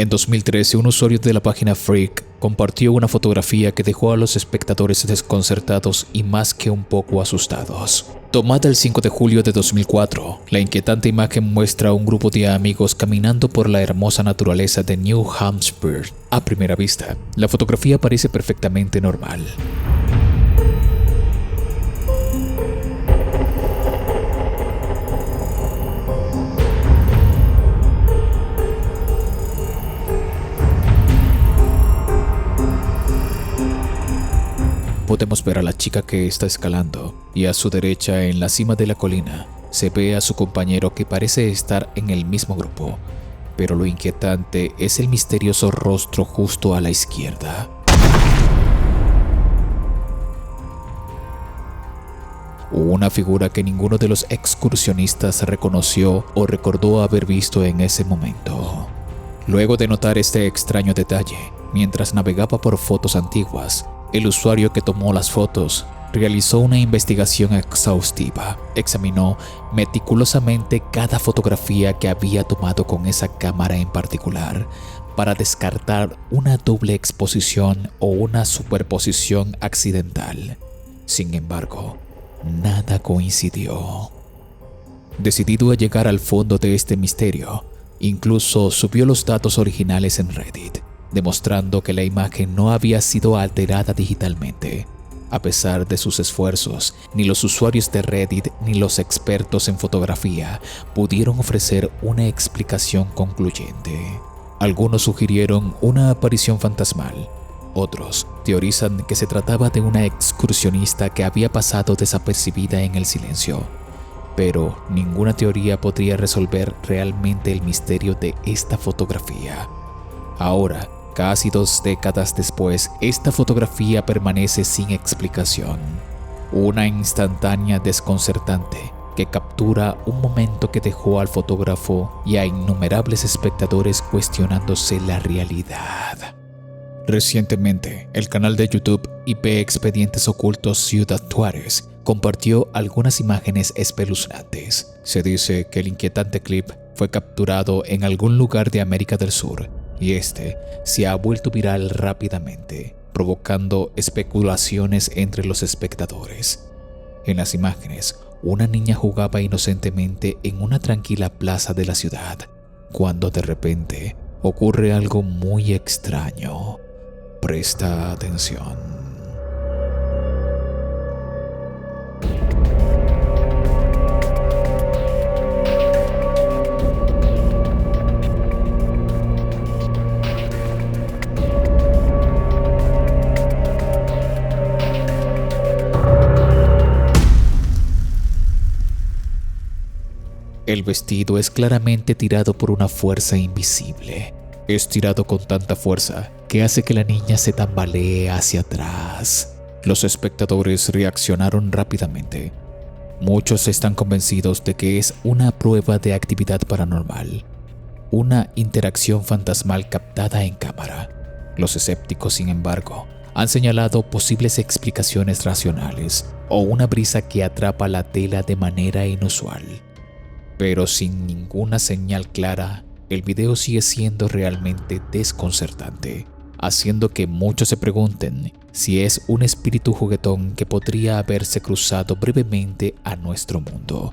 En 2013, un usuario de la página Freak compartió una fotografía que dejó a los espectadores desconcertados y más que un poco asustados. Tomada el 5 de julio de 2004, la inquietante imagen muestra a un grupo de amigos caminando por la hermosa naturaleza de New Hampshire. A primera vista, la fotografía parece perfectamente normal. Podemos ver a la chica que está escalando y a su derecha, en la cima de la colina, se ve a su compañero que parece estar en el mismo grupo, pero lo inquietante es el misterioso rostro justo a la izquierda. Una figura que ninguno de los excursionistas reconoció o recordó haber visto en ese momento. Luego de notar este extraño detalle, mientras navegaba por fotos antiguas, el usuario que tomó las fotos realizó una investigación exhaustiva. Examinó meticulosamente cada fotografía que había tomado con esa cámara en particular para descartar una doble exposición o una superposición accidental. Sin embargo, nada coincidió. Decidido a llegar al fondo de este misterio, incluso subió los datos originales en Reddit, demostrando que la imagen no había sido alterada digitalmente. A pesar de sus esfuerzos, ni los usuarios de Reddit ni los expertos en fotografía pudieron ofrecer una explicación concluyente. Algunos sugirieron una aparición fantasmal. Otros teorizan que se trataba de una excursionista que había pasado desapercibida en el silencio. Pero ninguna teoría podría resolver realmente el misterio de esta fotografía. Ahora, casi 2 décadas después, esta fotografía permanece sin explicación. Una instantánea desconcertante que captura un momento que dejó al fotógrafo y a innumerables espectadores cuestionándose la realidad. Recientemente, el canal de YouTube IP Expedientes Ocultos Ciudad Juárez compartió algunas imágenes espeluznantes. Se dice que el inquietante clip fue capturado en algún lugar de América del Sur y este se ha vuelto viral rápidamente, provocando especulaciones entre los espectadores. En las imágenes, una niña jugaba inocentemente en una tranquila plaza de la ciudad, cuando de repente ocurre algo muy extraño. Presta atención. El vestido es claramente tirado por una fuerza invisible. Es tirado con tanta fuerza que hace que la niña se tambalee hacia atrás. Los espectadores reaccionaron rápidamente. Muchos están convencidos de que es una prueba de actividad paranormal, una interacción fantasmal captada en cámara. Los escépticos, sin embargo, han señalado posibles explicaciones racionales o una brisa que atrapa la tela de manera inusual. Pero sin ninguna señal clara, el video sigue siendo realmente desconcertante, haciendo que muchos se pregunten si es un espíritu juguetón que podría haberse cruzado brevemente a nuestro mundo.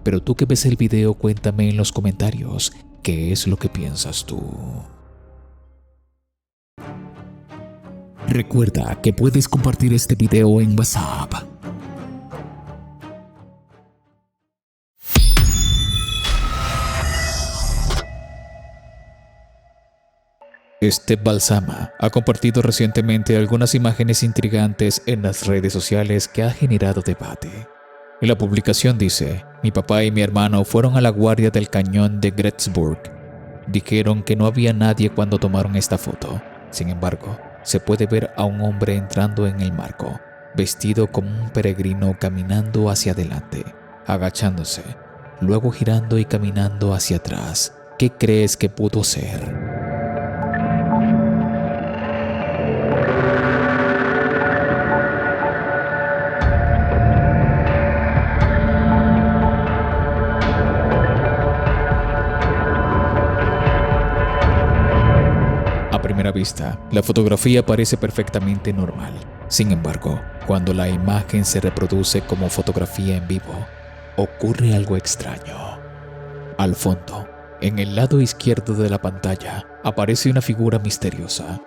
Pero tú que ves el video, cuéntame en los comentarios qué es lo que piensas tú. Recuerda que puedes compartir este video en WhatsApp. Steph Balsama ha compartido recientemente algunas imágenes intrigantes en las redes sociales que ha generado debate. En la publicación dice: mi papá y mi hermano fueron a la guardia del cañón de Gettysburg. Dijeron que no había nadie cuando tomaron esta foto. Sin embargo, se puede ver a un hombre entrando en el marco, vestido como un peregrino, caminando hacia adelante, agachándose, luego girando y caminando hacia atrás. ¿Qué crees que pudo ser? primera vista, la fotografía parece perfectamente normal. Sin embargo, cuando la imagen se reproduce como fotografía en vivo, ocurre algo extraño. Al fondo, en el lado izquierdo de la pantalla, aparece una figura misteriosa.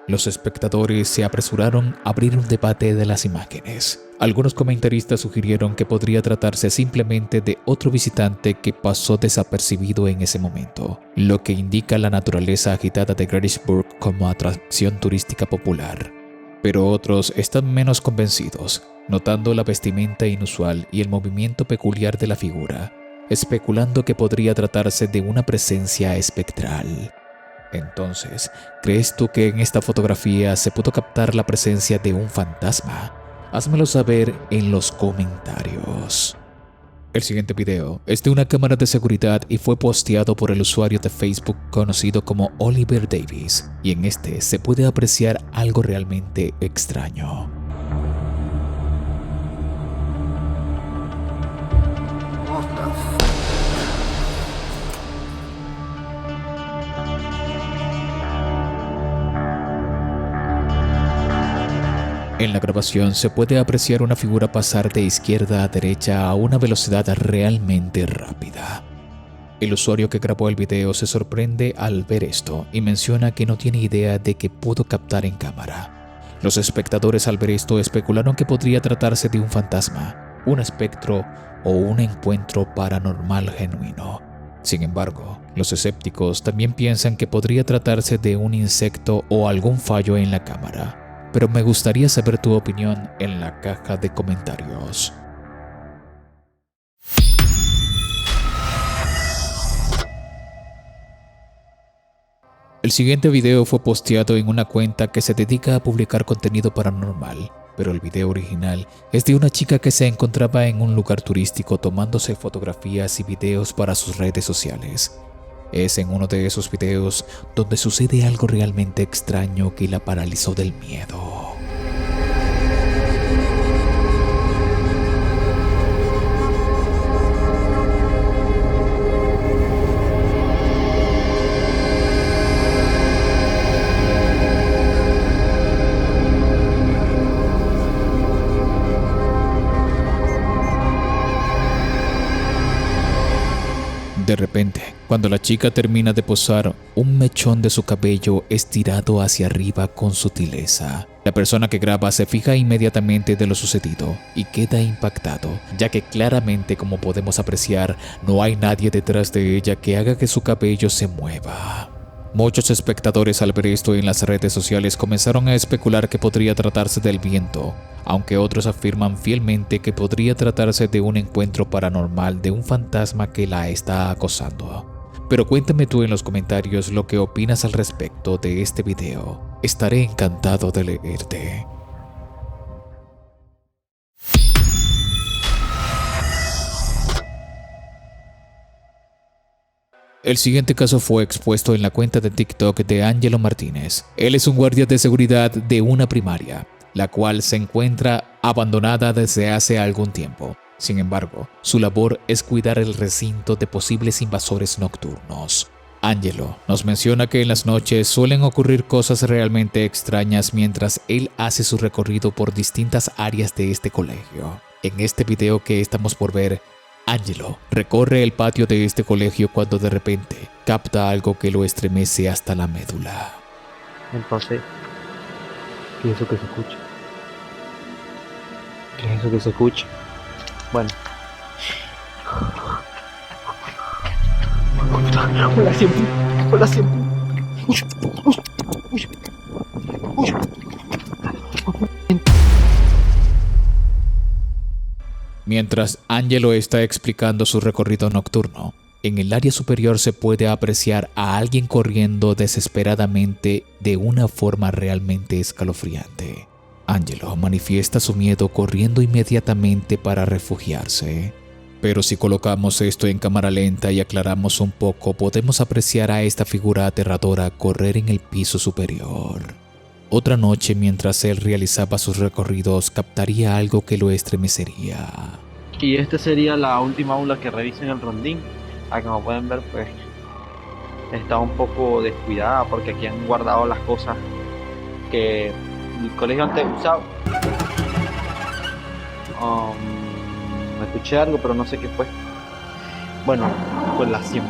Los espectadores se apresuraron a abrir un debate de las imágenes. Algunos comentaristas sugirieron que podría tratarse simplemente de otro visitante que pasó desapercibido en ese momento, lo que indica la naturaleza agitada de Gettysburg como atracción turística popular. Pero otros están menos convencidos, notando la vestimenta inusual y el movimiento peculiar de la figura, especulando que podría tratarse de una presencia espectral. Entonces, ¿crees tú que en esta fotografía se pudo captar la presencia de un fantasma? Házmelo saber en los comentarios. El siguiente video es de una cámara de seguridad y fue posteado por el usuario de Facebook conocido como Oliver Davis, y en este se puede apreciar algo realmente extraño. En la grabación se puede apreciar una figura pasar de izquierda a derecha a una velocidad realmente rápida. El usuario que grabó el video se sorprende al ver esto y menciona que no tiene idea de qué pudo captar en cámara. Los espectadores al ver esto especularon que podría tratarse de un fantasma, un espectro o un encuentro paranormal genuino. Sin embargo, los escépticos también piensan que podría tratarse de un insecto o algún fallo en la cámara. Pero me gustaría saber tu opinión en la caja de comentarios. El siguiente video fue posteado en una cuenta que se dedica a publicar contenido paranormal, pero el video original es de una chica que se encontraba en un lugar turístico tomándose fotografías y videos para sus redes sociales. Es en uno de esos videos donde sucede algo realmente extraño que la paralizó del miedo. De repente, cuando la chica termina de posar, un mechón de su cabello es tirado hacia arriba con sutileza. La persona que graba se fija inmediatamente de lo sucedido y queda impactado, ya que claramente, como podemos apreciar, no hay nadie detrás de ella que haga que su cabello se mueva. Muchos espectadores al ver esto en las redes sociales comenzaron a especular que podría tratarse del viento, aunque otros afirman fielmente que podría tratarse de un encuentro paranormal de un fantasma que la está acosando. Pero cuéntame tú en los comentarios lo que opinas al respecto de este video. Estaré encantado de leerte. El siguiente caso fue expuesto en la cuenta de TikTok de Angelo Martínez. Él es un guardia de seguridad de una primaria, la cual se encuentra abandonada desde hace algún tiempo. Sin embargo, su labor es cuidar el recinto de posibles invasores nocturnos. Angelo nos menciona que en las noches suelen ocurrir cosas realmente extrañas mientras él hace su recorrido por distintas áreas de este colegio. En este video que estamos por ver, Angelo recorre el patio de este colegio cuando de repente capta algo que lo estremece hasta la médula. Entonces, ¿qué es eso que se escucha? ¿Qué es eso que se escucha? Bueno. Hola siempre. Hola siempre. Mientras Angelo está explicando su recorrido nocturno, en el área superior se puede apreciar a alguien corriendo desesperadamente de una forma realmente escalofriante. Angelo manifiesta su miedo corriendo inmediatamente para refugiarse. Pero si colocamos esto en cámara lenta y aclaramos un poco, podemos apreciar a esta figura aterradora correr en el piso superior. Otra noche, mientras él realizaba sus recorridos, captaría algo que lo estremecería. Y esta sería la última aula que revisa en el rondín. Como pueden ver, pues está un poco descuidada porque aquí han guardado las cosas que el colegio antes usaba. Escuché algo, pero no sé qué fue. Bueno, colación.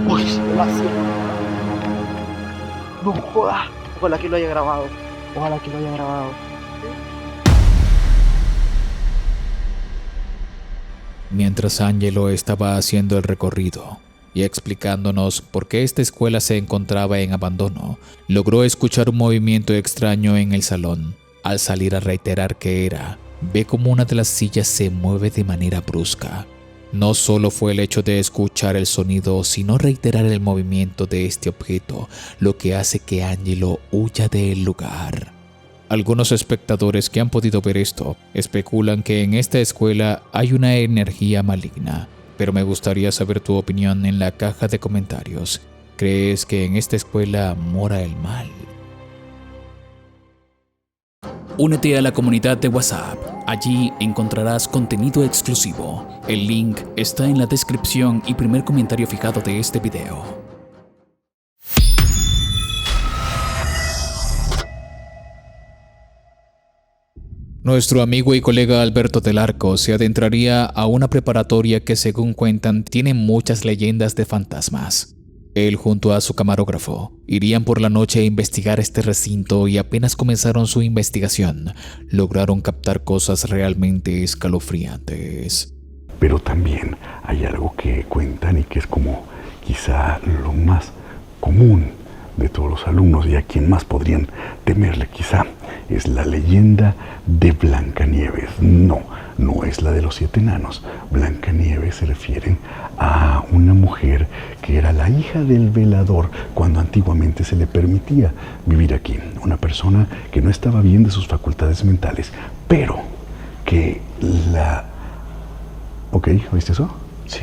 Uy, colación. No jodas. Ojalá que lo haya grabado. Ojalá que lo haya grabado. Mientras Angelo estaba haciendo el recorrido y explicándonos por qué esta escuela se encontraba en abandono, logró escuchar un movimiento extraño en el salón. Al salir a reiterar qué era, ve como una de las sillas se mueve de manera brusca. No solo fue el hecho de escuchar el sonido, sino reiterar el movimiento de este objeto, lo que hace que Angelo huya del lugar. Algunos espectadores que han podido ver esto especulan que en esta escuela hay una energía maligna, pero me gustaría saber tu opinión en la caja de comentarios. ¿Crees que en esta escuela mora el mal? Únete a la comunidad de WhatsApp. Allí encontrarás contenido exclusivo. El link está en la descripción y primer comentario fijado de este video. Nuestro amigo y colega Alberto del Arco se adentraría a una preparatoria que, según cuentan, tiene muchas leyendas de fantasmas. Él junto a su camarógrafo irían por la noche a investigar este recinto y apenas comenzaron su investigación, lograron captar cosas realmente escalofriantes. Pero también hay algo que cuentan y que es como quizá lo más común de todos los alumnos y a quien más podrían temerle quizá, es la leyenda de Blancanieves. No es la de los 7 enanos. Blancanieves se refiere a una mujer que era la hija del velador cuando antiguamente se le permitía vivir aquí. Una persona que no estaba bien de sus facultades mentales, pero que la... ¿Ok? ¿Oíste eso? Sí.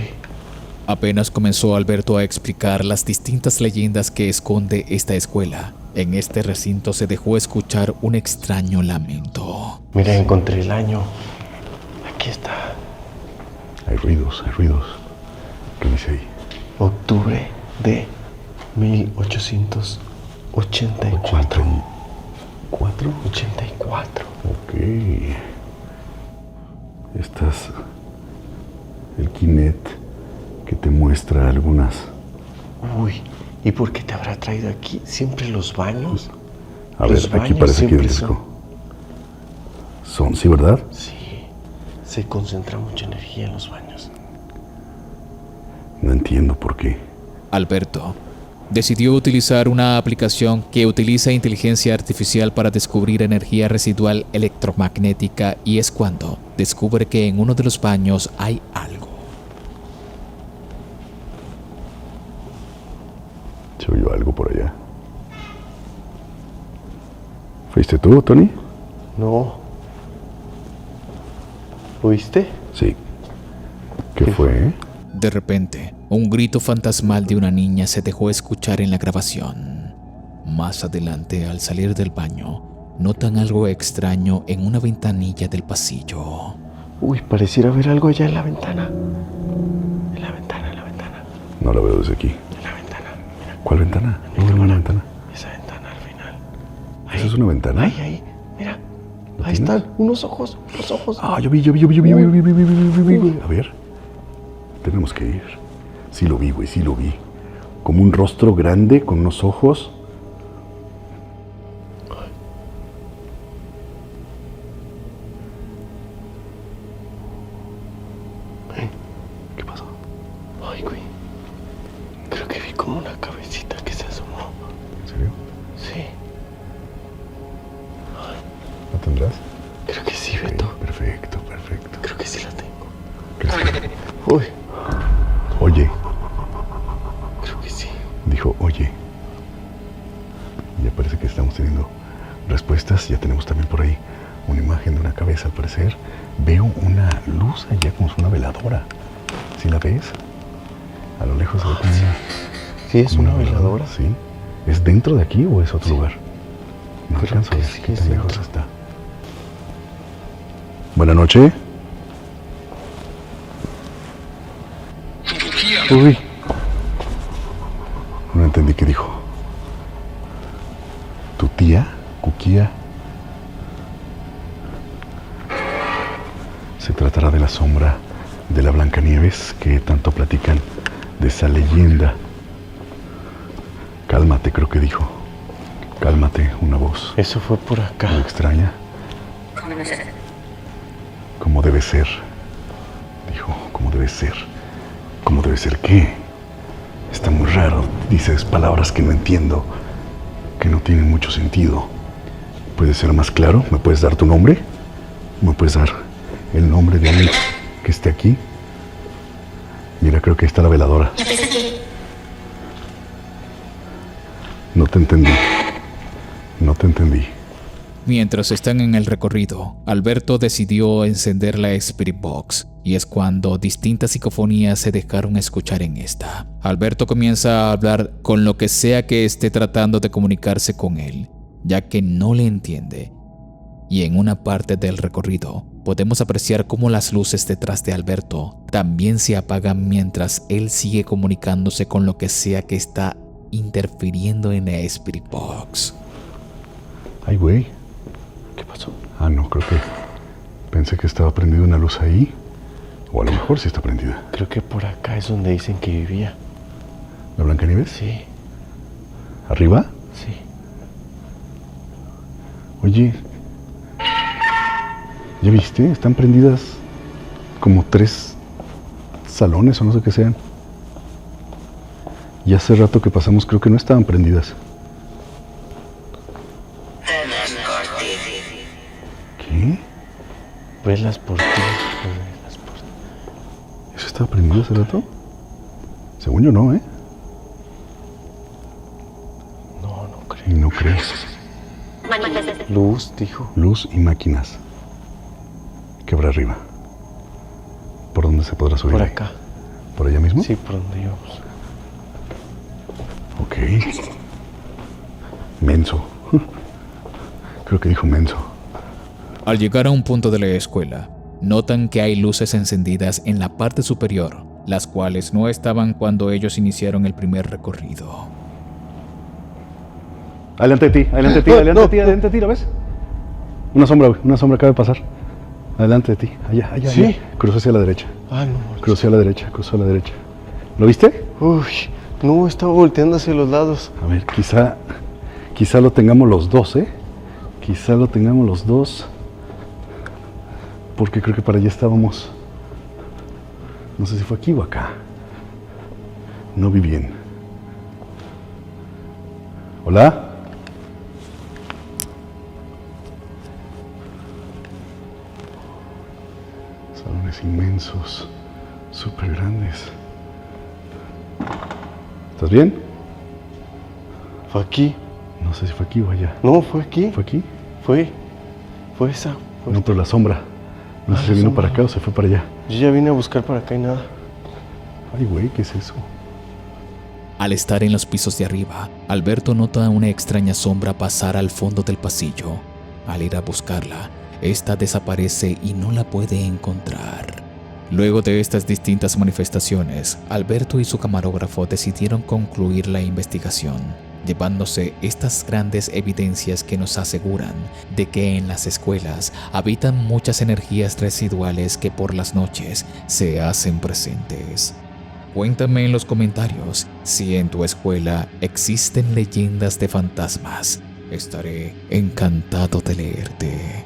Apenas comenzó Alberto a explicar las distintas leyendas que esconde esta escuela, en este recinto se dejó escuchar un extraño lamento. Mira, encontré el año. Aquí está. Hay ruidos. ¿Qué dice ahí? Octubre de 1884. ¿4? 84. Ok. Estás... el Kinet que te muestra algunas... Uy, ¿y por qué te habrá traído aquí? Siempre los baños. A ver, aquí parece que el disco. Son, ¿sí, verdad? Sí, se concentra mucha energía en los baños. No entiendo por qué. Alberto decidió utilizar una aplicación que utiliza inteligencia artificial para descubrir energía residual electromagnética y es cuando descubre que en uno de los baños hay algo. Se oyó algo por allá. ¿Fuiste tú, Tony? No. ¿Oíste? Sí. ¿Qué fue? De repente, un grito fantasmal de una niña se dejó escuchar en la grabación. Más adelante, al salir del baño, notan algo extraño en una ventanilla del pasillo. Uy, pareciera haber algo allá en la ventana. En la ventana. No la veo desde aquí. En la ventana, mira. ¿Cuál ventana? No veo una ventana. Esa ventana al final. ¿Esa es una ventana? Ahí, mira. ¿Lo Ahí tienes? están, unos ojos. Ah, yo vi. A ver. Tenemos que ir. Sí lo vi, güey, sí lo vi. Como un rostro grande con unos ojos. ¿Qué pasó? Ay, güey. Creo que vi como una cabecita que se asomó. ¿En serio? Sí. ¿La tendrás? Creo que sí, Ok, Beto. perfecto. Creo que sí la tengo. Perfecto. Uy, Oye, creo que sí. dijo, oye. Ya parece que estamos teniendo respuestas. Ya tenemos también por ahí una imagen de una cabeza, al parecer. Veo una luz allá como si una veladora. ¿Sí la ves? A lo lejos se ve como Sí, es como una veladora. Sí. ¿Es dentro de aquí o es otro lugar? No Creo alcanzo a que ver sí, qué es tan lejos dentro. está. Buenas noches. Uy, entendí qué dijo. ¿Tu tía, Kukia? Se tratará de la sombra de la Blancanieves que tanto platican, de esa leyenda. Cálmate, creo que dijo. Cálmate, una voz. Eso fue por acá. Muy extraña. Como debe ser. Dijo, como debe ser. ¿Cómo debe ser qué? Está muy raro. Dices palabras que no entiendo, que no tienen mucho sentido. ¿Puedes ser más claro? ¿Me puedes dar tu nombre? ¿Me puedes dar el nombre de alguien que esté aquí? Mira, creo que ahí está la veladora. No te entendí. No te entendí. Mientras están en el recorrido, Alberto decidió encender la Spirit Box, y es cuando distintas psicofonías se dejaron escuchar en esta. Alberto comienza a hablar con lo que sea que esté tratando de comunicarse con él, ya que no le entiende. Y en una parte del recorrido, podemos apreciar cómo las luces detrás de Alberto también se apagan mientras él sigue comunicándose con lo que sea que está interfiriendo en la Spirit Box. Ay, güey. ¿Qué pasó? Ah, no, creo que pensé que estaba prendida una luz ahí. O a lo mejor sí está prendida. Creo que por acá es donde dicen que vivía. ¿La Blancanieves? Sí, ¿Arriba? sí. Oye, ¿ya viste? Están prendidas como 3 salones o no sé qué sean. Y hace rato que pasamos creo que no estaban prendidas. ¿Qué? Velas por ti. Velas por ti. ¿Eso estaba prendido hace rato? Según yo no, ¿eh? No, no creo. Y no creo. Luz, dijo. Luz y máquinas. ¿Qué habrá arriba? ¿Por dónde se podrá subir? Por acá. ¿Por allá mismo? Sí, por donde íbamos. Ok. Menso. Creo que dijo menso. Al llegar a un punto de la escuela, notan que hay luces encendidas en la parte superior, las cuales no estaban cuando ellos iniciaron el primer recorrido. Adelante de ti, adelante de ti, adelante de ti, adelante de ti, ¿lo ves? Una sombra acaba de pasar. Adelante de ti, allá, allá, ¿Sí? allá. Cruzó hacia la derecha, Ah, no. cruzó a la derecha, cruzó a la derecha. ¿Lo viste? Uy, no, estaba volteando hacia los lados. A ver, quizá lo tengamos los dos, ¿eh? Quizá lo tengamos los dos. Porque creo que para allá estábamos. No sé si fue aquí o acá. No vi bien. ¿Hola? Salones inmensos, súper grandes. ¿Estás bien? Fue aquí. No sé si fue aquí o allá. No, fue aquí. ¿Fue aquí? Fue esa. Fue No, pero la sombra. No sé si la vino sombra. para acá o se fue para allá. Yo ya vine a buscar para acá y nada. Ay, güey, ¿qué es eso? Al estar en los pisos de arriba, Alberto nota una extraña sombra pasar al fondo del pasillo. Al ir a buscarla, esta desaparece y no la puede encontrar. Luego de estas distintas manifestaciones, Alberto y su camarógrafo decidieron concluir la investigación, llevándose estas grandes evidencias que nos aseguran de que en las escuelas habitan muchas energías residuales que por las noches se hacen presentes. Cuéntame en los comentarios si en tu escuela existen leyendas de fantasmas. Estaré encantado de leerte.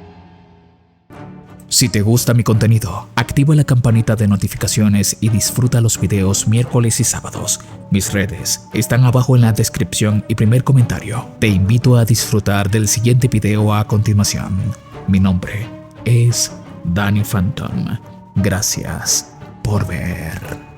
Si te gusta mi contenido, activa la campanita de notificaciones y disfruta los videos miércoles y sábados. Mis redes están abajo en la descripción y primer comentario. Te invito a disfrutar del siguiente video a continuación. Mi nombre es Danny Phantom. Gracias por ver.